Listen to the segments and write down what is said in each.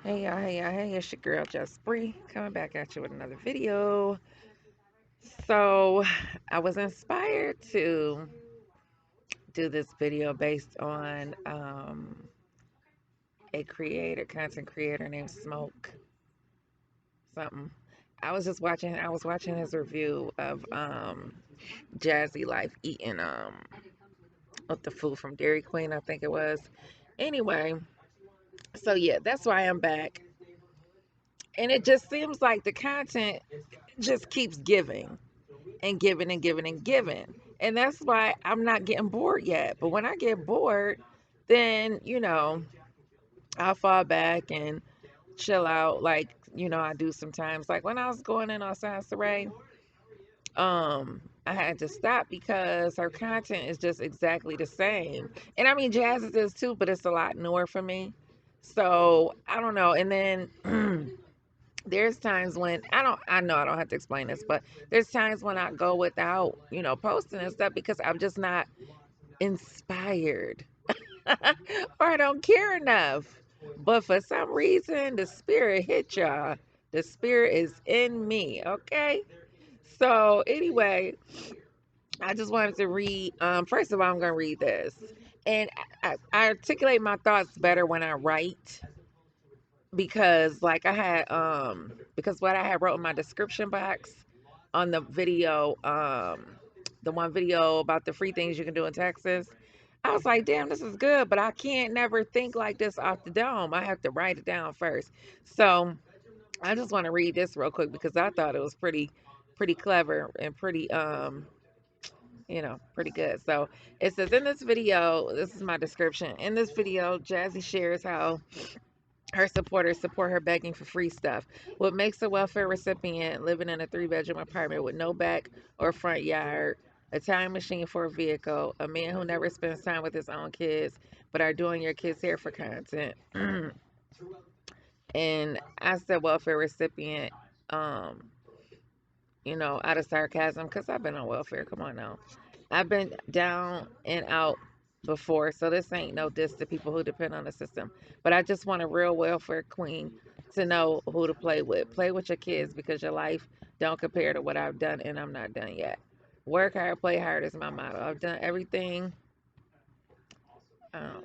Hey, it's your girl Just Bree coming back at you with another video. So, I was inspired to do this video based on a content creator named Smoke something. I was watching his review of Jazzy Life eating with the food from Dairy Queen, I think it was. Anyway, so yeah, that's why I'm back. And it just seems like the content just keeps giving and giving and giving and giving. And that's why I'm not getting bored yet. But when I get bored, then, I'll fall back and chill out like, I do sometimes. Like when I was going in on Sansere, I had to stop because her content is just exactly the same. And I mean Jazz's is too, but it's a lot newer for me. So I don't know. And then there's times when I know I don't have to explain this, but there's times when I go without, posting and stuff because I'm just not inspired or I don't care enough. But for some reason, the spirit hit y'all. The spirit is in me, okay? So anyway, I just wanted to read. First of all, I'm gonna read this, and I articulate my thoughts better when I write because because what I had wrote in my description box on the video, the one video about the free things you can do in Texas, I was like, damn, this is good, but I can't never think like this off the dome. I have to write it down first. So I just want to read this real quick because I thought it was pretty clever and pretty good. So it says in this video, this is my description. In this video, Jazzy shares how her supporters support her begging for free stuff. What makes a welfare recipient living in a three-bedroom apartment with no back or front yard, a time machine for a vehicle, a man who never spends time with his own kids, but are doing your kids' hair for content. And I said welfare recipient, um, out of sarcasm, because I've been on welfare. Come on now. I've been down and out before, so this ain't no diss to people who depend on the system. But I just want a real welfare queen to know who to play with. Play with your kids because your life don't compare to what I've done, and I'm not done yet. Work hard, play hard is my motto. I've done everything.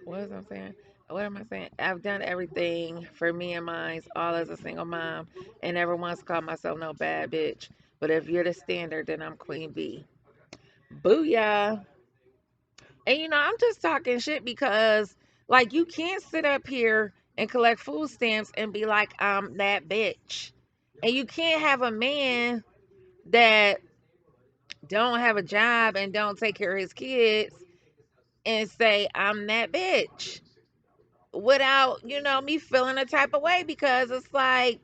What was I saying? What am I saying? I've done everything for me and mine, all as a single mom, and never once called myself no bad bitch. But if you're the standard, then I'm Queen B. Booyah. And I'm just talking shit because like you can't sit up here and collect food stamps and be like, I'm that bitch. And you can't have a man that don't have a job and don't take care of his kids and say, I'm that bitch without, me feeling a type of way because it's like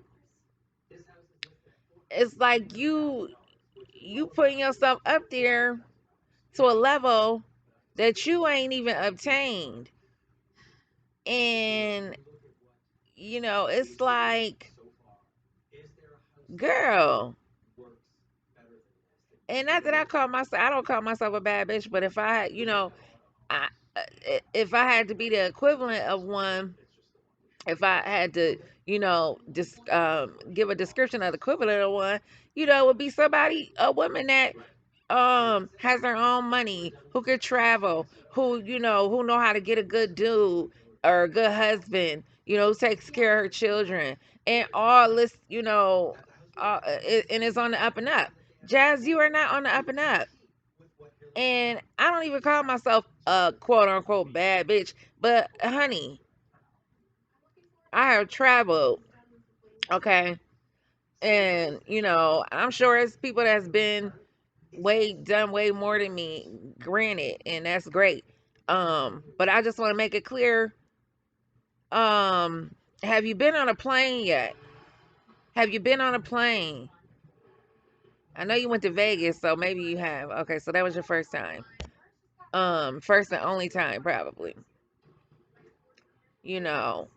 you putting yourself up there to a level that you ain't even obtained. And it's like, girl, and not that I don't call myself a bad bitch, but if I, if I had to be the equivalent of one, if I had to, just give a description of the equivalent of one, it would be somebody, a woman that has her own money, who could travel, who know how to get a good dude or a good husband, who takes care of her children and all this, and is on the up and up. Jazz, you are not on the up and up. And I don't even call myself a quote unquote bad bitch, but honey, I have traveled, okay? And I'm sure it's people that's been done way more than me, granted, and that's great. But I just want to make it clear, have you been on a plane yet? Have you been on a plane? I know you went to Vegas, so maybe you have. Okay, so that was your first time. First and only time probably. You know,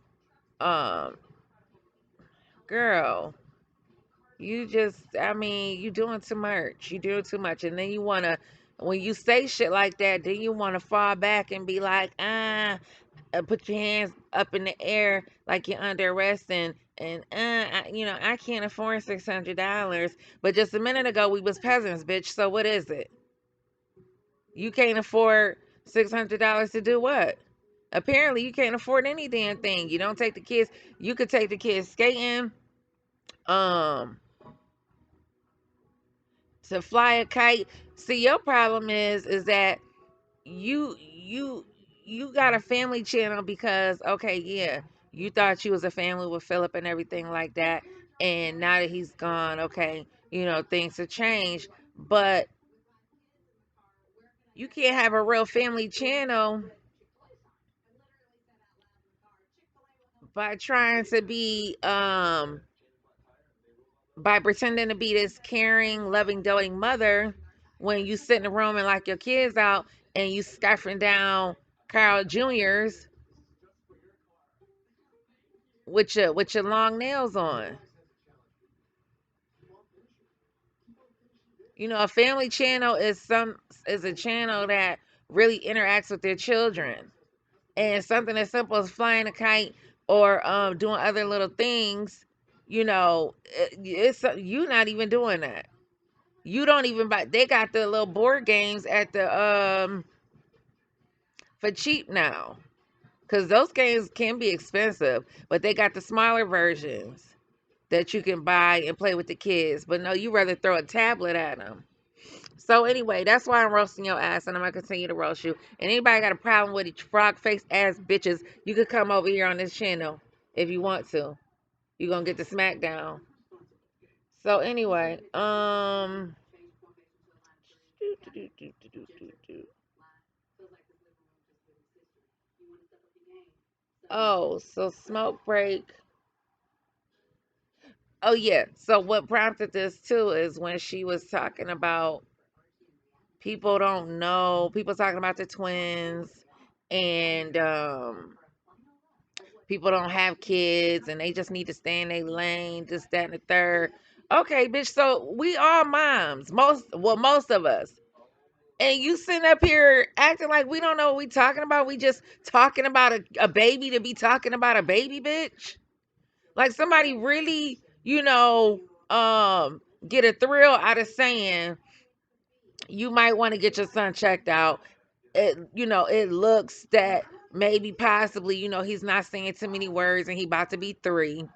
um girl, you doing too much. You doing too much. And then when you say shit like that, then you want to fall back and be like, put your hands up in the air like you're under arrest and I can't afford $600. But just a minute ago we was peasants, bitch. So what is it? You can't afford $600 to do what? Apparently you can't afford any damn thing. You don't take the kids. You could take the kids skating, um, to fly a kite. See, your problem is that you you you got a family channel because okay, yeah, you thought you was a family with Philip and everything like that, and now that he's gone, okay, things have changed, but you can't have a real family channel by trying to be by pretending to be this caring, loving, doting mother when you sit in the room and lock your kids out and you scarfing down Carl Juniors with your long nails on. A family channel is a channel that really interacts with their children. And something as simple as flying a kite or doing other little things, it's you not even doing that. You don't even buy. They got the little board games at the for cheap now, because those games can be expensive, but they got the smaller versions that you can buy and play with the kids. But no, you rather throw a tablet at them. So anyway, that's why I'm roasting your ass, and I'm gonna continue to roast you. And anybody got a problem with these frog face ass bitches, you could come over here on this channel if you want to. You gonna get the smackdown. So anyway, oh, so smoke break. Oh yeah. So what prompted this too is when she was talking about people don't know, people talking about the twins and people don't have kids and they just need to stay in their lane, this, that, and the third. Okay, bitch. So we all moms, most of us. And you sitting up here acting like we don't know what we talking about. We just talking about a baby to be talking about a baby, bitch. Like somebody really, get a thrill out of saying you might want to get your son checked out. It looks that maybe possibly, he's not saying too many words and he about to be 3.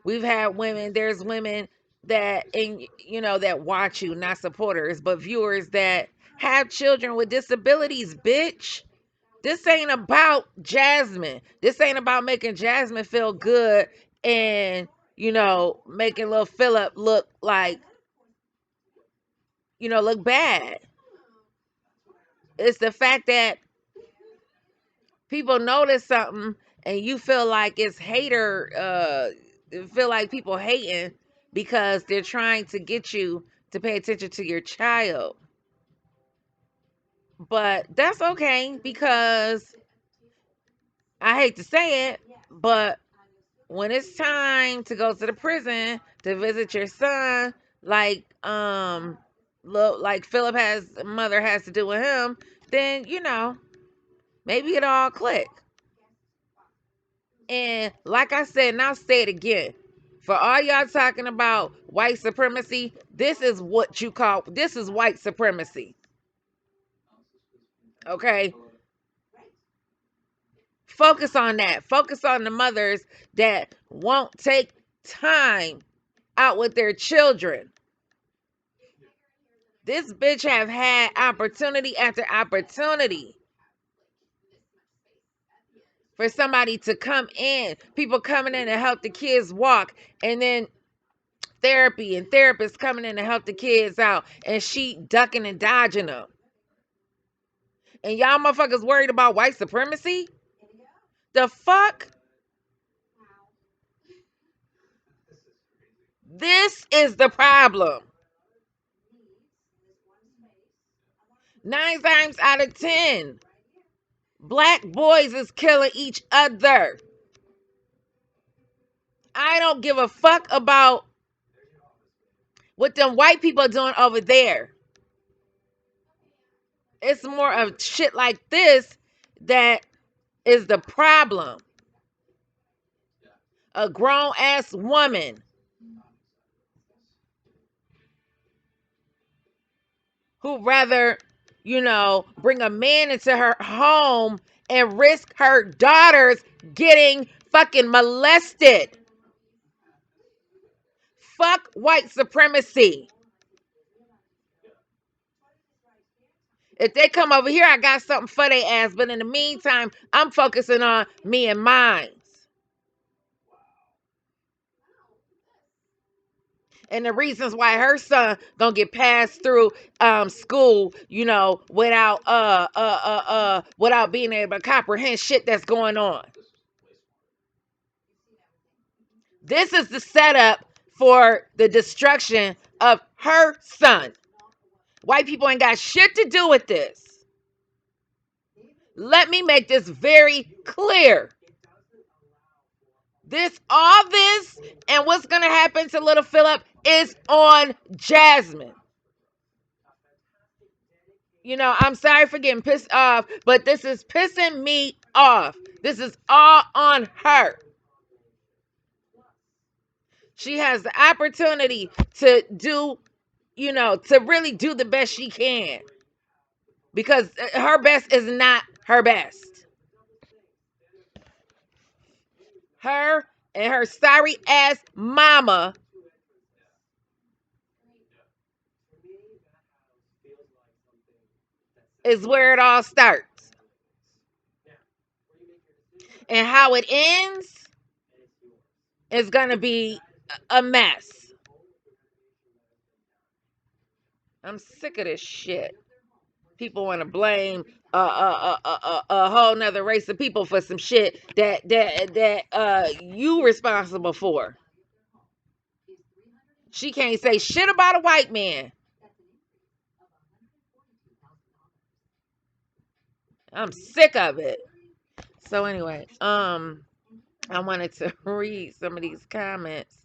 We've had women, there's women that that watch you, not supporters, but viewers that have children with disabilities, bitch. This ain't about Jasmine. This ain't about making Jasmine feel good and, making little Philip look like, look bad. It's the fact that people notice something and you feel like it's hater, feel like people hating because they're trying to get you to pay attention to your child. But that's okay because I hate to say it, but when it's time to go to the prison to visit your son, like like Philip has mother has to do with him, then maybe it all click. And like I said, and I'll say it again. For all y'all talking about white supremacy, this is white supremacy. Okay? Focus on that. Focus on the mothers that won't take time out with their children. This bitch have had opportunity after opportunity for somebody to come in, people coming in to help the kids walk, and then therapy and therapists coming in to help the kids out, and she ducking and dodging them. And y'all motherfuckers worried about white supremacy? The fuck? This is the problem. 9 times out of 10, black boys is killing each other. I don't give a fuck about what them white people are doing over there. It's more of shit like this that is the problem. A grown ass woman who rather, bring a man into her home and risk her daughters getting fucking molested. Fuck white supremacy. If they come over here, I got something for their ass. But in the meantime, I'm focusing on me and mine. And the reasons why her son gonna get passed through school, without being able to comprehend shit that's going on. This is the setup for the destruction of her son. White people ain't got shit to do with this. Let me make this very clear. All this and what's gonna happen to little Philip is on Jasmine. I'm sorry for getting pissed off, but this is pissing me off. This is all on her. She has the opportunity to do, to really do the best she can. Because her best is not her best. Her and her sorry ass mama is where it all starts. And how it ends is going to be a mess. I'm sick of this shit. People want to blame a whole nother race of people for some shit that you responsible for. She can't say shit about a white man. I'm sick of it. So anyway, I wanted to read some of these comments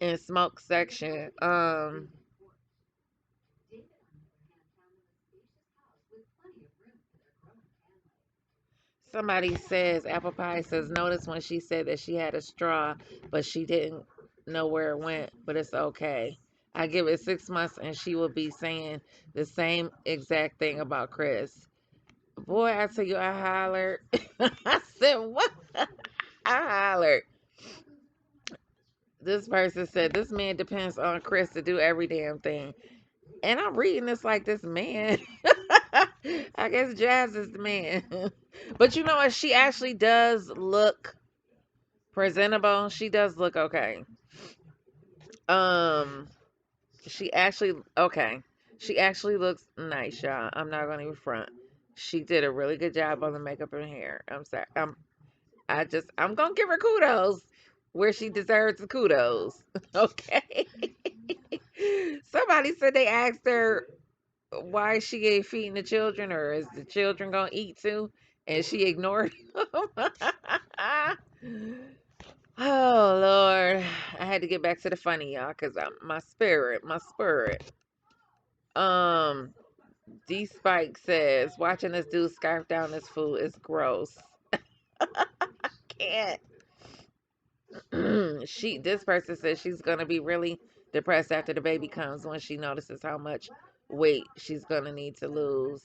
in smoke section. Somebody says apple pie says notice when she said that she had a straw, but she didn't know where it went. But it's okay. I give it 6 months and she will be saying the same exact thing about Chris. Boy, I tell you, I hollered. I said, what? I hollered. This person said, this man depends on Chris to do every damn thing. And I'm reading this like this man. I guess Jazz is the man. But you know what? She actually does look presentable. She does look okay. Um, she actually okay. She actually looks nice, y'all. I'm not gonna even front. She did a really good job on the makeup and hair. I'm sorry. I'm gonna give her kudos where she deserves the kudos. Okay. Somebody said they asked her why she ain't feeding the children, or is the children gonna eat too? And she ignored them. Oh Lord, I had to get back to the funny, y'all, because my spirit. Um, D Spike says watching this dude scarf down this food is gross. Can't. This person says she's gonna be really depressed after the baby comes when she notices how much weight she's gonna need to lose.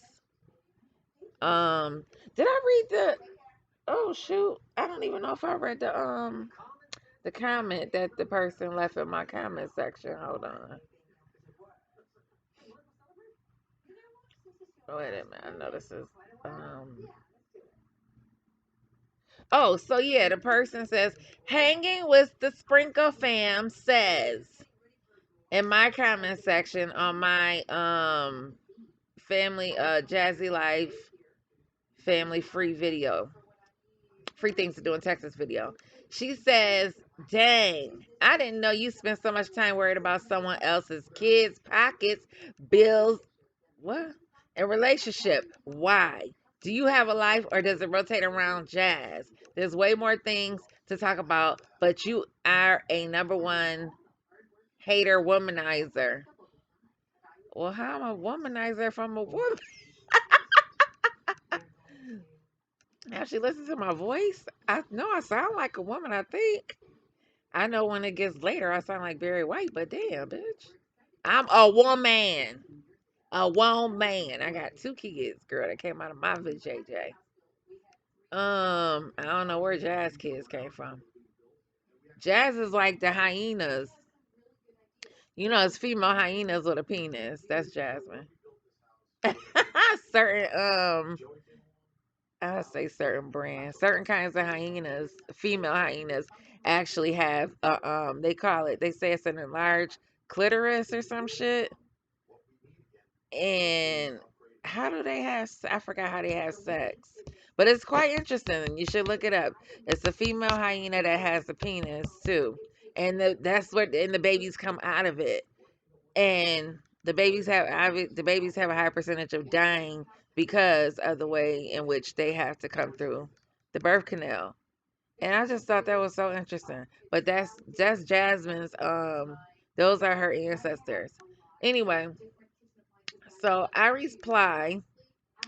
Um, did I read the? Oh shoot, I don't even know if I read the comment that the person left in my comment section. Hold on. Wait a minute. I know this is um. Oh, so yeah, the person says hanging with the Sprinkle fam says in my comment section on my family Jazzy Life family free video, free things to do in Texas video. She says, "Dang, I didn't know you spent so much time worried about someone else's kids' pockets, bills, what? And relationship. Why? Do you have a life or does it rotate around Jazz? There's way more things to talk about, but you are a number one hater womanizer." Well, how am I a womanizer from a woman? Now she listens to my voice. I know I sound like a woman, I think. I know when it gets later, I sound like Barry White, but damn, bitch. I'm a woman. A woman. I got two kids, girl, that came out of my vajayjay. I don't know where Jazz kids came from. Jazz is like the hyenas. You know, it's female hyenas with a penis. That's Jasmine. certain I say certain brands, certain kinds of hyenas, female hyenas actually have they call it, they say it's an enlarged clitoris or some shit. And how do they have I forgot how they have sex. But it's quite interesting. You should look it up. It's a female hyena that has a penis too. And that's what and the babies come out of it. And the babies have a high percentage of dying because of the way in which they have to come through the birth canal. And I just thought that was so interesting. But that's Jasmine's those are her ancestors. Anyway, so I reply,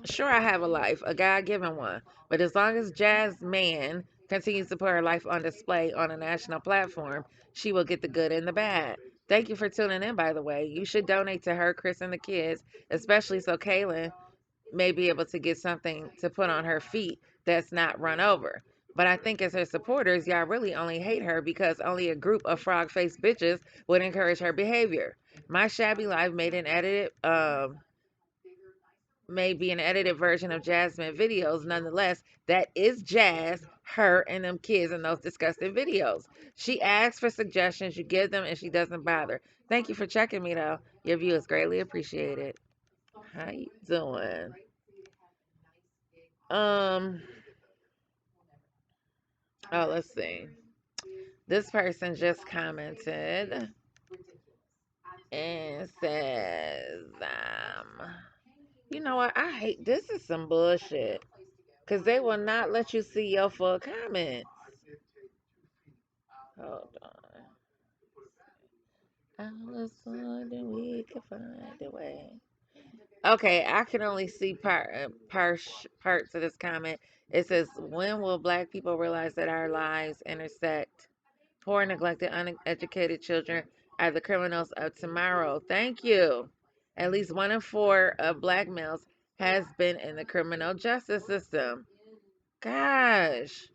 sure I have a life, a God given one. But as long as Jasmine continues to put her life on display on a national platform, she will get the good and the bad. Thank you for tuning in, by the way. You should donate to her, Chris, and the kids, especially so Kaylin may be able to get something to put on her feet that's not run over. But I think as her supporters, y'all really only hate her because only a group of frog faced bitches would encourage her behavior. My shabby life may be an edited version of Jasmine videos. Nonetheless, that is Jazz, her, and them kids in those disgusting videos. She asks for suggestions, you give them, and she doesn't bother. Thank you for checking me, though. Your view is greatly appreciated. How you doing? Um, oh, let's see. This person just commented and says, you know what? I hate this is some bullshit. Because they will not let you see your full comments. Hold on. I was wondering we could find a way. Okay, I can only see parts of this comment. It says, when will black people realize that our lives intersect? Poor, neglected, uneducated children are the criminals of tomorrow. Thank you. At least 1 in 4 of black males has been in the criminal justice system. Gosh,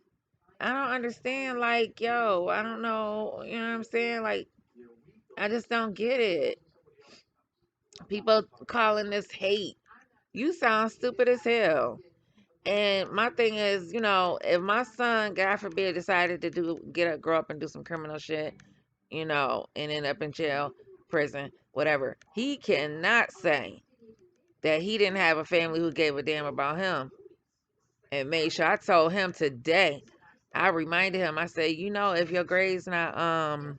I don't understand. Like, yo, I don't know. You know what I'm saying? Like, I just don't get it. People calling this hate. You sound stupid as hell. And my thing is, if my son, God forbid, decided to grow up and do some criminal shit, and end up in jail, prison, whatever, he cannot say that he didn't have a family who gave a damn about him and made sure. I told him today, I reminded him, I said, if your grades not, I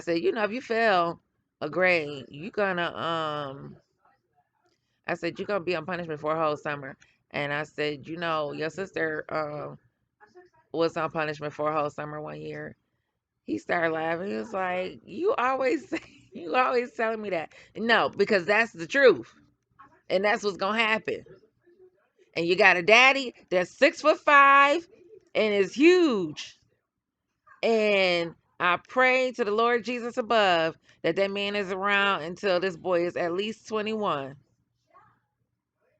said, if you fail a grade, I said, you're gonna be on punishment for a whole summer. And I said, your sister was on punishment for a whole summer 1 year. He started laughing. He was like, you always you always telling me that. No, because that's the truth. And that's what's gonna happen. And you got a daddy that's 6'5" and is huge. And I pray to the Lord Jesus above that man is around until this boy is at least 21.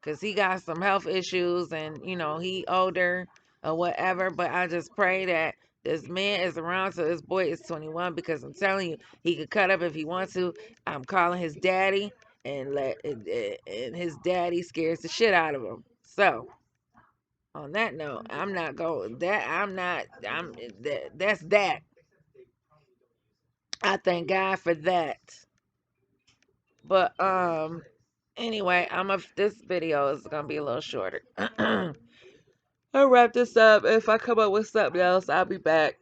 Because he got some health issues and, he older or whatever. But I just pray that this man is around till this boy is 21, because I'm telling you, he could cut up if he wants to. I'm calling his daddy, and his daddy scares the shit out of him. So, on that note, I'm not going that I'm not I'm that's that. I thank God for that. But anyway, this video is gonna be a little shorter. I'll wrap this up. If I come up with something else, I'll be back.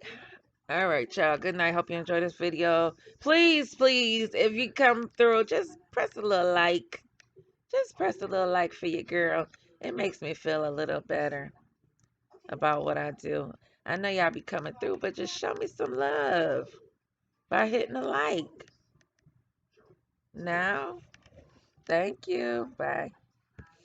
All right, y'all. Good night. Hope you enjoyed this video. Please, please, if you come through, just press a little like. Just press a little like for your girl. It makes me feel a little better about what I do. I know y'all be coming through, but just show me some love by hitting a like. Now, thank you. Bye.